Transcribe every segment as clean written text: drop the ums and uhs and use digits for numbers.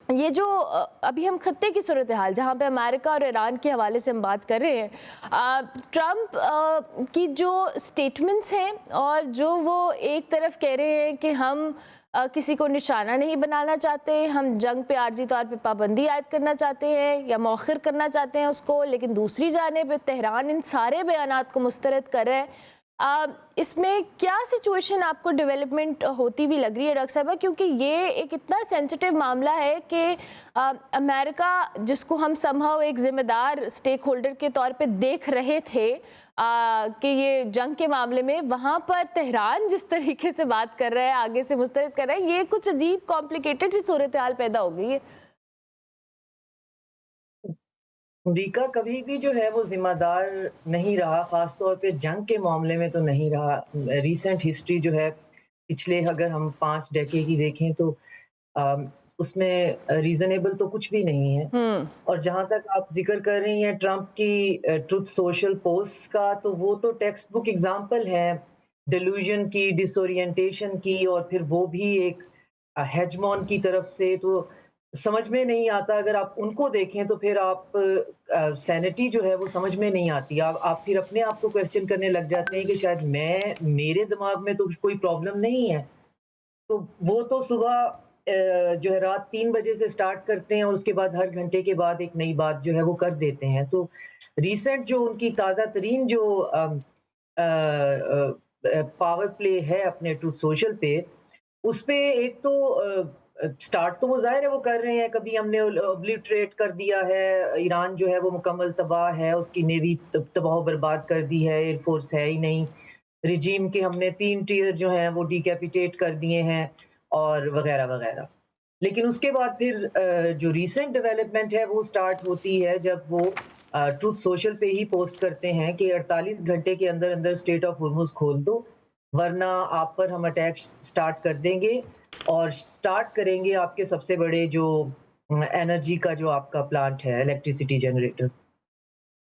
ये जो अभी हम खत्ते की सूरत हाल जहाँ पे अमेरिका और ईरान के हवाले से हम बात कर रहे हैं, ट्रंप की जो स्टेटमेंट्स हैं और जो वो एक तरफ कह रहे हैं कि हम किसी को निशाना नहीं बनाना चाहते, हम जंग पे आर्जी तौर पे पाबंदी आयद करना चाहते हैं या मौखिर करना चाहते हैं उसको, लेकिन दूसरी जानिब तेहरान इन सारे बयानात को मुस्तरद कर रहा है। इसमें क्या सिचुएशन आपको डेवलपमेंट होती भी लग रही है डॉक्टर साहबा, क्योंकि ये एक इतना सेंसिटिव मामला है कि अमेरिका जिसको हम समहाउ एक जिम्मेदार स्टेक होल्डर के तौर पे देख रहे थे कि ये जंग के मामले में, वहां पर तेहरान जिस तरीके से बात कर रहा है, आगे से मुस्तरद कर रहा है, ये कुछ अजीब कॉम्प्लिकेटेड सी सूरत हाल पैदा हो गई है। अमरीका कभी भी जो है वो ज़िम्मेदार नहीं रहा, ख़ास तौर पे जंग के मामले में तो नहीं रहा। रीसेंट हिस्ट्री जो है, पिछले अगर हम 5 डेकेड की देखें तो उसमें रीज़नेबल तो कुछ भी नहीं है। हम्म। और जहाँ तक आप ज़िक्र कर रही हैं ट्रंप की ट्रुथ सोशल पोस्ट का, तो वो तो टेक्स्ट बुक एग्ज़ाम्पल है, डिल्यूज़न की, डिसोरिएंटेशन की, और फिर वो भी एक हेजमॉन की तरफ से। तो समझ में नहीं आता, अगर आप उनको देखें तो फिर आप सैनिटी जो है वो समझ में नहीं आती। आप फिर अपने आप को क्वेश्चन करने लग जाते हैं कि शायद मेरे दिमाग में तो कोई प्रॉब्लम नहीं है। तो वो तो सुबह जो है रात 3 बजे से स्टार्ट करते हैं और उसके बाद हर घंटे के बाद एक नई बात जो है वो कर देते हैं। तो रिसेंट जो उनकी ताज़ा तरीन जो पावर प्ले है अपने ट्रुथ सोशल पे, उसपे एक तो स्टार्ट तो वो ज़ाहिर है वो कर रहे हैं, कभी हमने ओब्लिटरेट कर दिया है, ईरान जो है वो मुकम्मल तबाह है, उसकी नेवी तबाह बर्बाद कर दी है, एयर फ़ोर्स है ही नहीं। रिजीम के हमने 3 टियर जो हैं वो डिकैपिटेट कर दिए हैं और वग़ैरह-वग़ैरह। लेकिन उसके बाद फिर जो रीसेंट डेवलपमेंट है वो स्टार्ट होती है जब वो ट्रुथ सोशल पे ही पोस्ट करते हैं कि 48 घंटे के अंदर-अंदर स्ट्रेट ऑफ होर्मुज़ खोल दो, वरना आप पर हम अटैक स्टार्ट कर देंगे और स्टार्ट करेंगे आपके सबसे बड़े जो एनर्जी का जो आपका प्लांट है, इलेक्ट्रिसिटी जनरेटर।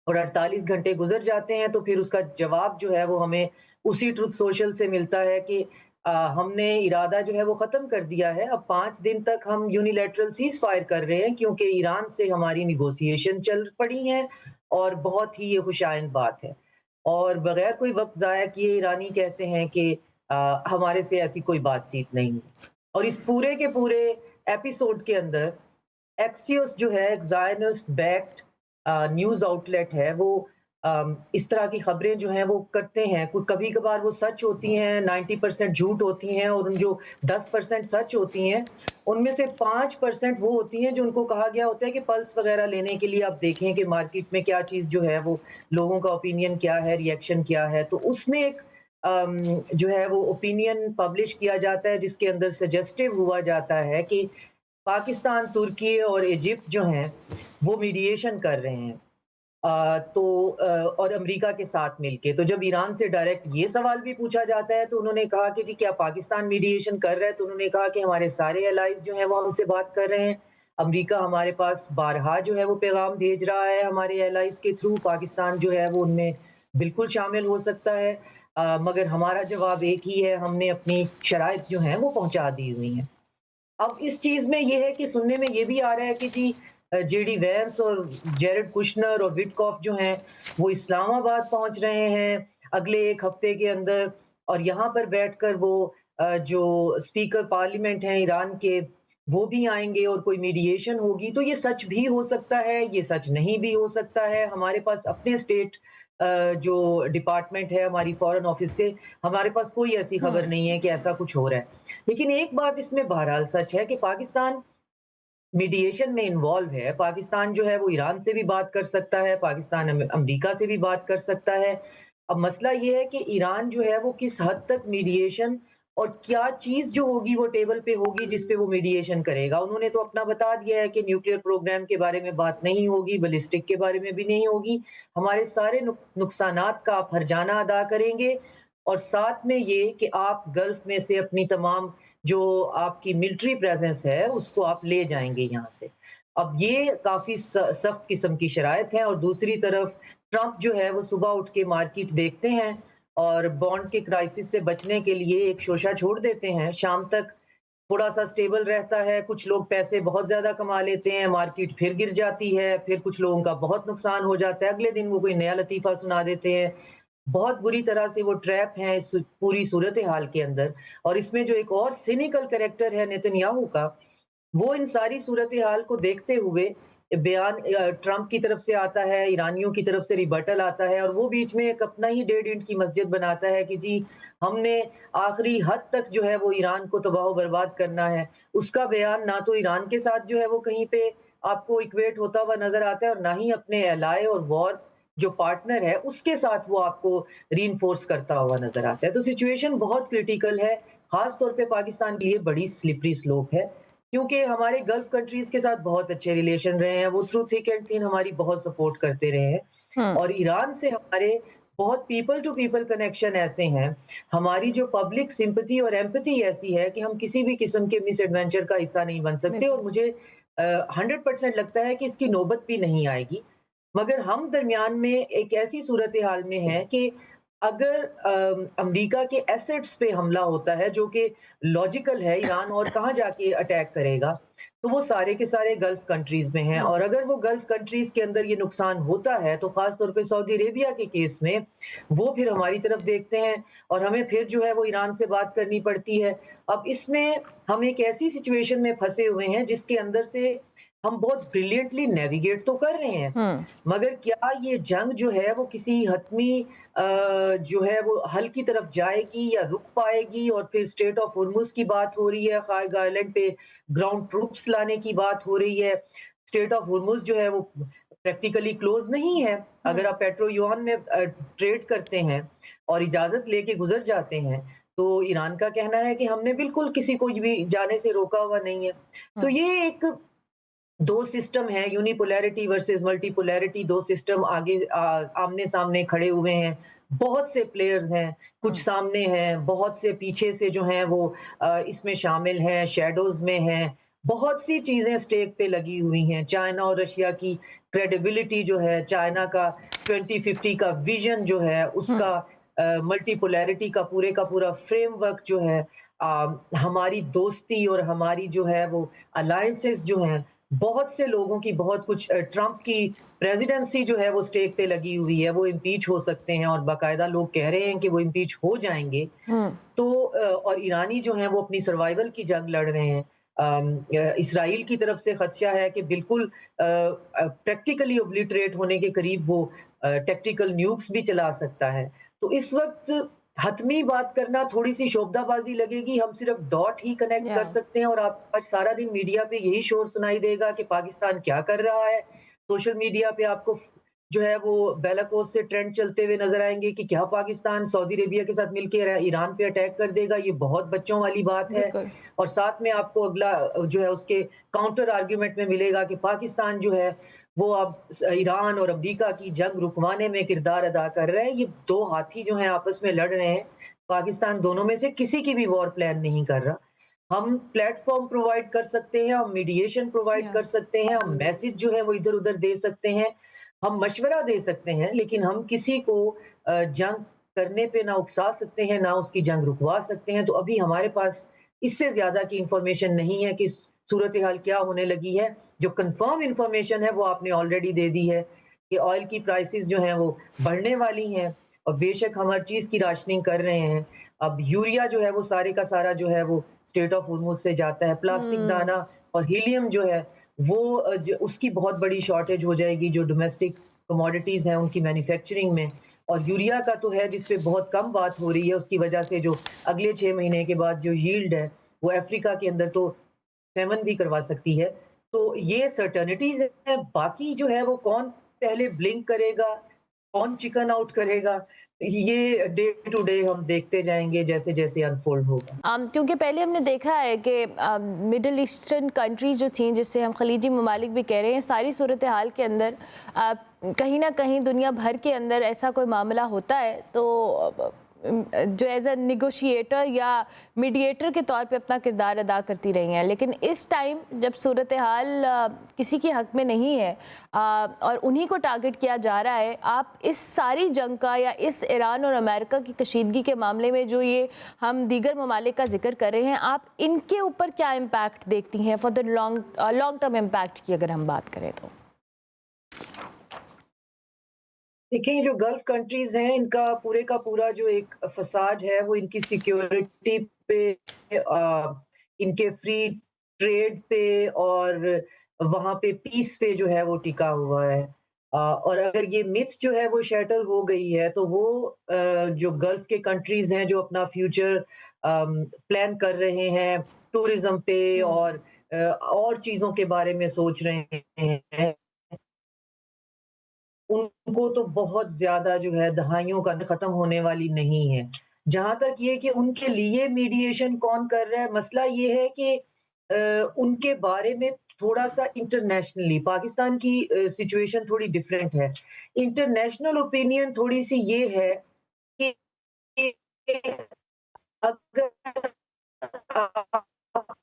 और 48 घंटे गुज़र जाते हैं तो फिर उसका जवाब जो है वो हमें उसी ट्रुथ सोशल से मिलता है कि हमने इरादा जो है वो ख़त्म कर दिया है। अब 5 दिन तक हम यूनिलैटरल सीज़ फायर कर रहे हैं क्योंकि ईरान से हमारी नेगोशिएशन चल पड़ी हैं और बहुत ही ये खुशाइंद बात है। और बगैर कोई वक़्त ज़ाया किए ईरानी कहते हैं कि हमारे से ऐसी कोई बातचीत नहीं है। और इस पूरे के पूरे एपिसोड के अंदर एक्सियोस जो है एक ज़ायनिस्ट बैक्ड न्यूज़ आउटलेट है, वो इस तरह की खबरें जो हैं वो करते हैं। कोई कभी-कभार वो सच होती हैं, 90% झूठ होती हैं, और उन जो 10% सच होती हैं, उनमें से 5% वो होती हैं जो उनको कहा गया होता है कि पल्स वगैरह लेने के लिए आप देखें कि मार्केट में क्या चीज़ जो है वो लोगों का ओपिनियन क्या है, रिएक्शन क्या है। तो उसमें एक जो है वो ओपिनियन पब्लिश किया जाता है जिसके अंदर सजेस्टिव हुआ जाता है कि पाकिस्तान, तुर्की और इजिप्ट जो हैं, वो मीडिएशन कर रहे हैं। और अमेरिका के साथ मिलके। तो जब ईरान से डायरेक्ट ये सवाल भी पूछा जाता है, तो उन्होंने कहा कि जी क्या पाकिस्तान मीडिएशन कर रहा है? तो उन्होंने कहा कि हमारे सारे एलाइज़ जो हैं वो हमसे बात कर रहे हैं। अमेरिका हमारे पास बारहा जो है वो पैगाम भेज रहा है हमारे एलाइज़ के थ्रू, पाकिस्तान जो है वो उनमें बिल्कुल शामिल हो सकता है। मगर हमारा जवाब एक ही है, हमने अपनी शराइत जो हैं वो पहुँचा दी हुई हैं। अब इस चीज़ में ये है कि सुनने में ये भी आ रहा है कि जी जेडी वैंस और जेरेड कुशनर और विटकॉफ जो हैं, वो इस्लामाबाद पहुँच रहे हैं अगले 1 हफ्ते के अंदर, और यहाँ पर बैठकर वो जो स्पीकर पार्लियामेंट हैं ईरान के, वो भी आएँगे और कोई मीडिएशन होगी। तो ये सच भी हो सकता है, ये सच नहीं भी हो सकता है। हमारे पास अपने स्टेट जो डिपार्टमेंट है हमारी फॉरेन ऑफिस से, हमारे पास कोई ऐसी खबर हम्म। नहीं है कि ऐसा कुछ हो रहा है। लेकिन एक बात इसमें बहरहाल सच है कि पाकिस्तान मीडिएशन में इन्वॉल्व है। पाकिस्तान जो है वो ईरान से भी बात कर सकता है, पाकिस्तान अमेरिका से भी बात कर सकता है। अब मसला ये है कि ईरान जो है वो किस हद तक मीडिएशन, और क्या चीज़ जो होगी वो टेबल पे होगी जिस पे वो मीडिएशन करेगा। उन्होंने तो अपना बता दिया है कि न्यूक्लियर प्रोग्राम के बारे में बात नहीं होगी, बैलिस्टिक के बारे में भी नहीं होगी। हमारे सारे नुकसानात का आप हर्जाना अदा करेंगे, और साथ में ये कि आप गल्फ़ में से अपनी तमाम जो आपकी मिलिट्री प्रेज़ेंस है, उसको आप ले जाएँगे यहाँ से। अब ये काफ़ी सख्त किस्म की शराइत है, और दूसरी तरफ ट्रंप जो है वो सुबह उठ के मार्केट देखते हैं और बॉन्ड के क्राइसिस से बचने के लिए एक शोशा छोड़ देते हैं। शाम तक थोड़ा-सा स्टेबल रहता है, कुछ लोग पैसे बहुत ज़्यादा कमा लेते हैं, मार्केट फिर गिर जाती है, फिर कुछ लोगों का बहुत नुकसान हो जाता है, अगले दिन वो कोई नया लतीफ़ा सुना देते हैं। बहुत बुरी तरह से वो ट्रैप हैं इस पूरी सूरत-ए-हाल के अंदर और इसमें जो एक और सिनिकल कैरेक्टर है नेतन्याहू का, वो इन सारी सूरत-ए-हाल को देखते हुए बयान ट्रंप की तरफ से आता है, ईरानियों की तरफ से रिबटल आता है और वो बीच में एक अपना ही डेढ़ ईंट की मस्जिद बनाता है कि जी हमने आखिरी हद तक जो है वो ईरान को तबाह बर्बाद करना है। उसका बयान ना तो ईरान के साथ जो है वो कहीं पे आपको इक्वेट होता हुआ नज़र आता है और ना ही अपने एलाय और वॉर जो पार्टनर है उसके साथ वो आपको रीइंफोर्स करता हुआ नज़र आता है। तो सिचुएशन बहुत क्रिटिकल है, ख़ास तौर पे पाकिस्तान के लिए बड़ी स्लिपरी स्लोप है। क्योंकि हमारे गल्फ कंट्रीज़ के साथ बहुत अच्छे रिलेशन रहे हैं, वो थ्रू थिक एंड थिन हमारी बहुत सपोर्ट करते रहे हैं हुँ, और ईरान से हमारे बहुत पीपल टू पीपल कनेक्शन ऐसे हैं, हमारी जो पब्लिक सिम्पैथी और एम्पैथी ऐसी है कि हम किसी भी किस्म के मिसएडवेंचर का हिस्सा नहीं बन सकते और बिल्कुल। मुझे 100% लगता है कि इसकी नौबत भी नहीं आएगी। मगर हम दरमियान में एक ऐसी सूरत-ए-हाल में हैं कि अगर अमेरिका के एसेट्स पे हमला होता है जो कि लॉजिकल है, ईरान और कहाँ जाके अटैक करेगा, तो वो सारे के सारे गल्फ कंट्रीज़ में हैं हुँ, और अगर वो गल्फ कंट्रीज़ के अंदर ये नुकसान होता है, तो ख़ास तौर पे सऊदी अरेबिया के केस में, वो फिर हमारी तरफ देखते हैं और हमें फिर जो है वो ईरान से बात करनी पड़ती है। अब इसमें हम एक ऐसी सिचुएशन में फँसे हुए हैं जिसके अंदर से हम बहुत ब्रिलियंटली नेविगेट तो कर रहे हैं, हुँ, मगर क्या ये जंग जो है वो किसी हतमी जो है वो हल की तरफ जाएगी या रुक पाएगी और फिर स्ट्रेट ऑफ होर्मुज़ की बात हो रही है, ख़ार आइलैंड पे ग्राउंड ट्रूप्स लाने की बात हो रही है। स्ट्रेट ऑफ होर्मुज़ जो है वो प्रैक्टिकली क्लोज़ नहीं है। अगर हुँ, आप पेट्रो युआन में ट्रेड करते हैं और इजाज़त लेके गुज़र जाते हैं, तो ईरान का कहना है कि हमने बिल्कुल किसी को भी जाने से रोका हुआ नहीं है। तो हुँ, ये एक 2 सिस्टम हैं, यूनिपोलैरिटी वर्सेस मल्टीपोलैरिटी 2 सिस्टम आगे आमने-सामने खड़े हुए हैं। बहुत से प्लेयर्स हैं, कुछ हुँ, सामने हैं, बहुत से पीछे से जो हैं वो इसमें शामिल हैं, शैडोज़ में हैं। बहुत सी चीज़ें स्टेक पे लगी हुई हैं। चाइना और रशिया की क्रेडिबिलिटी जो है, चाइना का 2050 का विज़न जो है, हुँ, उसका मल्टीपोलैरिटी का पूरा फ्रेमवर्क जो है हमारी दोस्ती और हमारी जो है वो अलायंसेस जो हैं, बहुत से लोगों की बहुत कुछ ट्रंप की प्रेसिडेंसी जो है वो स्टेक पे लगी हुई है, वो इम्पीच हो सकते हैं और बाकायदा लोग कह रहे हैं कि वो इम्पीच हो जाएँगे। हुँ, तो और ईरानी जो हैं वो अपनी सर्वाइवल की जंग लड़ रहे हैं। इसराइल की तरफ से खदशा है कि बिल्कुल प्रैक्टिकली ओब्लिटरेट होने के करीब वो टैक्टिकल न्यूक्स भी चला सकता है। तो इस वक़्त हतमी बात करना थोड़ी-सी शोबदाबाज़ी लगेगी, हम सिर्फ़ डॉट ही कनेक्ट या कर सकते हैं और आप आज सारा दिन मीडिया पे यही शोर सुनाई देगा कि पाकिस्तान क्या कर रहा है। सोशल मीडिया पे आपको जो है वो बेलाकोस से ट्रेंड चलते हुए नज़र आएँगे कि क्या पाकिस्तान सऊदी अरेबिया के साथ मिलके ईरान पे अटैक कर देगा, ये बहुत बच्चों वाली बात है। बिल्कुल। और साथ में आपको अगला जो है उसके काउंटर आर्गुमेंट में मिलेगा कि पाकिस्तान जो है वो अब ईरान और अमेरिका की जंग रुकवाने में किरदार अदा कर रहा है। ये 2 हाथी जो हैं आपस में लड़ रहे हैं। पाकिस्तान दोनों में से किसी की भी वॉर प्लान नहीं कर रहा। हम प्लेटफ़ॉर्म प्रोवाइड कर सकते हैं, हम मीडिएशन प्रोवाइड या कर सकते हैं, हम मैसेज जो है वो इधर-उधर दे सकते हैं, हम मशवरा दे सकते हैं, लेकिन हम किसी को जंग करने पे ना उकसा सकते हैं, ना उसकी जंग रुकवा सकते हैं। तो अभी हमारे पास इससे ज़्यादा की इन्फॉर्मेशन नहीं है कि सूरत-ए-हाल क्या होने लगी है। जो कन्फर्म इन्फॉर्मेशन है वो आपने ऑलरेडी दे दी है कि ऑयल की प्राइसेज़ जो हैं वो बढ़ने वाली हैं और बेशक हम हर चीज़ की राशनिंग कर रहे हैं। अब यूरिया जो है वो सारे का सारा जो है वो स्ट्रेट ऑफ होर्मुज़ से जाता है। प्लास्टिक हुँ, दाना और हीलियम जो है वो ज उसकी बहुत बड़ी शॉर्टेज हो जाएगी जो डोमेस्टिक कमोडिटीज़ हैं उनकी मैन्युफैक्चरिंग में। और यूरिया का तो है जिस पे बहुत कम बात हो रही है, उसकी वजह से जो अगले 6 महीने के बाद जो यील्ड है, वो अफ्रीका के अंदर तो फेमन भी करवा सकती है। तो ये सर्टेनिटीज़ हैं, बाकी जो है वो कौन पहले ब्लिंक करेगा, कौन चिकन आउट करेगा, ये डे टू डे हम देखते जाएँगे जैसे-जैसे अनफ़ोल्ड होगा। क्योंकि पहले हमने देखा है कि मिडल ईस्टर्न कंट्रीज़ जो थीं, जिससे हम खलीजी ममालिक भी कह रहे हैं, सारी सूरत हाल के अंदर कहीं न कहीं दुनिया भर के अंदर ऐसा कोई मामला होता है तो जो एज अ नेगोशिएटर या मीडिएटर के तौर पे अपना किरदार अदा करती रही हैं, लेकिन इस टाइम जब सूरत हाल किसी के हक में नहीं है और उन्हीं को टारगेट किया जा रहा है, आप इस सारी जंग का या इस ईरान और अमेरिका की कशीदगी के मामले में जो ये हम दीगर ममालिक का जिक्र कर रहे हैं, आप इनके ऊपर क्या इम्पैक्ट देखती हैं for the long term impact की अगर हम बात करें तो? देखिए, जो गल्फ कंट्रीज़ हैं, इनका पूरे का पूरा जो एक फ़साद है, वो इनकी सिक्योरिटी पे इनके फ्री ट्रेड पे और वहाँ पे पीस पे जो है वो टिका हुआ है। और अगर ये मिथ जो है वो शैटर हो गई है, तो वो जो गल्फ के कंट्रीज़ हैं, जो अपना फ्यूचर प्लान कर रहे हैं, टूरिज़्म पे और चीज़ों के बारे में सोच रहे हैं, उनको तो बहुत ज़्यादा जो है दहाइयों का ख़त्म होने वाली नहीं है। जहाँ तक ये कि उनके लिए मीडिएशन कौन कर रहा है, मसला ये है कि उनके बारे में थोड़ा-सा इंटरनेशनली पाकिस्तान की सिचुएशन थोड़ी डिफरेंट है। इंटरनेशनल ओपिनियन थोड़ी-सी ये है कि अगर आप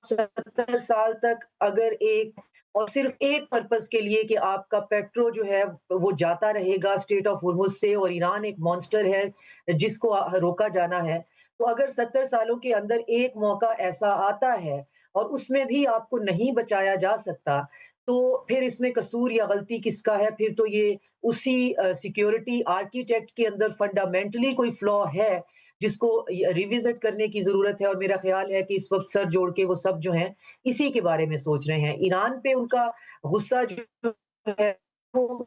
70 साल तक अगर एक और सिर्फ एक पर्पस के लिए कि आपका पेट्रो जो है वो जाता रहेगा स्ट्रेट ऑफ होर्मुज़ से और ईरान एक मॉन्स्टर है जिसको रोका जाना है। तो अगर 70 सालों के अंदर एक मौका ऐसा आता है और उसमें भी आपको नहीं बचाया जा सकता, तो फिर इसमें कसूर या गलती किसका है? फिर तो ये उसी सिक्योरिटी आर्किटेक्ट के अंदर फंडामेंटली कोई फ्लॉ है जिसको रिविज़िट करने की ज़रूरत है और मेरा ख़्याल है कि इस वक़्त सर जोड़ के वो सब जो हैं, इसी के बारे में सोच रहे हैं। ईरान पे उनका गुस्सा जो है वो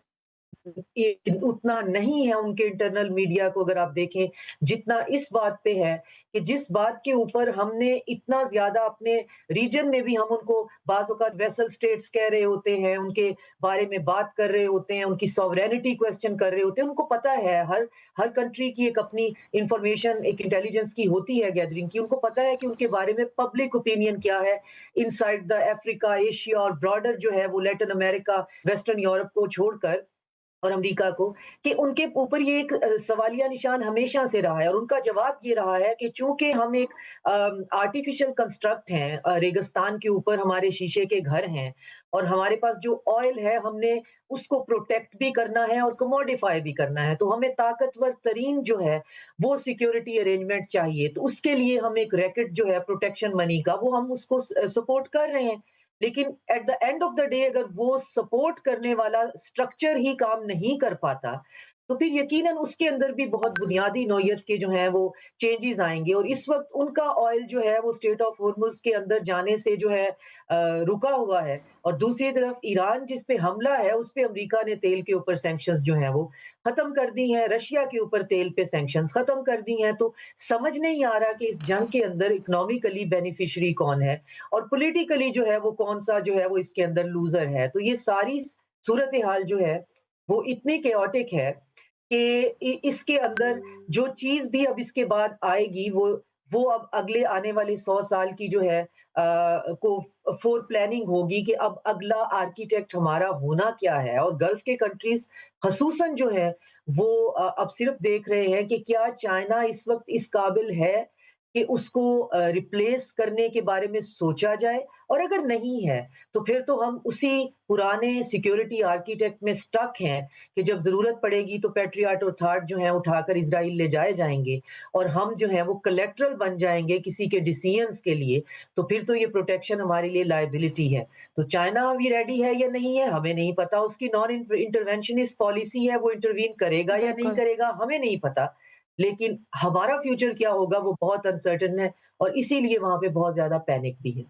उतना नहीं है उनके इंटरनल मीडिया को अगर आप देखें, जितना इस बात पे है कि जिस बात के ऊपर हमने इतना ज़्यादा अपने रीजन में भी हम उनको बाज़ औक़ात वेसल स्टेट्स कह रहे होते हैं, उनके बारे में बात कर रहे होते हैं, उनकी सॉवरेनिटी क्वेश्चन कर रहे होते हैं। उनको पता है हर हर कंट्री की एक अपनी इन्फॉर्मेशन, एक इंटेलिजेंस की होती है गैदरिंग की। उनको पता है कि उनके बारे में पब्लिक ओपिनियन क्या है इनसाइड द अफ्रीका, एशिया और ब्रॉडर जो है वो लैटिन अमेरिका, वेस्टर्न यूरोप को छोड़कर और अमेरिका को कि उनके ऊपर ये एक सवालिया निशान हमेशा से रहा है और उनका जवाब ये रहा है कि चूँकि हम एक आर्टिफ़िशियल कंस्ट्रक्ट हैं रेगिस्तान के ऊपर हमारे शीशे के घर हैं और हमारे पास जो ऑयल है हमने उसको प्रोटेक्ट भी करना है और कमोडिफ़ाई भी करना है। तो हमें ताकतवर तरीन जो है वो सिक्योरिटी अरेंजमेंट चाहिए। तो उसके लिए हम एक रैकेट जो है प्रोटेक्शन मनी का वो हम उसको सपोर्ट कर रहे हैं। लेकिन at the end of the day अगर वो सपोर्ट करने वाला स्ट्रक्चर ही काम नहीं कर पाता, तो फिर यकीनन उसके अंदर भी बहुत बुनियादी नौइयत के जो हैं वो चेंजेज़ आएँगे और इस वक़्त उनका ऑयल जो है वो स्ट्रेट ऑफ होर्मुज़ के अंदर जाने से जो है रुका हुआ है और दूसरी तरफ ईरान जिस पे हमला है, उस पे अमेरिका ने तेल के ऊपर सैंक्शंस जो हैं वो ख़त्म कर दी हैं, रशिया के ऊपर तेल पे सैंक्शंस ख़त्म कर दी हैं, तो समझ नहीं आ रहा कि इस जंग के अंदर इकोनॉमिकली बेनिफिशियरी कौन है और पॉलिटिकली जो है वो कौन-सा जो है वो इसके अंदर लूज़र है। तो ये सारी सूरत-ए-हाल जो है, वो इतनी केओटिक है कि इसके अंदर जो चीज़ भी अब इसके बाद आएगी वो अब अगले आने वाले 100 साल की जो है को फ़ोर प्लानिंग होगी कि अब अगला आर्किटेक्ट हमारा होना क्या है और गल्फ़ के कंट्रीज़ ख़ुसूसन जो है वो अब सिर्फ़ देख रहे हैं कि क्या चाइना इस वक़्त इस काबिल है कि उसको रिप्लेस करने के बारे में सोचा जाए और अगर नहीं है, तो फिर तो हम उसी पुराने सिक्योरिटी आर्किटेक्ट में स्टक हैं कि जब ज़रूरत पड़ेगी तो पैट्रियट और थाड जो हैं उठाकर इज़राइल ले जाए जाएँगे और हम जो हैं वो कोलैटरल बन जाएँगे किसी के डिसीजंस के लिए, तो फिर तो ये प्रोटेक्शन हमारे लिए लायबिलिटी है। तो चाइना अभी रेडी है या नहीं है, हमें नहीं पता। उसकी नॉन इंटरवेंशनिस्ट पॉलिसी है, वो इंटरवीन करेगा या नहीं बिल्कुल। करेगा, हमें नहीं पता। लेकिन हमारा फ्यूचर क्या होगा वो बहुत अनसर्टेन है और इसीलिए वहाँ पे बहुत ज़्यादा पैनिक भी है।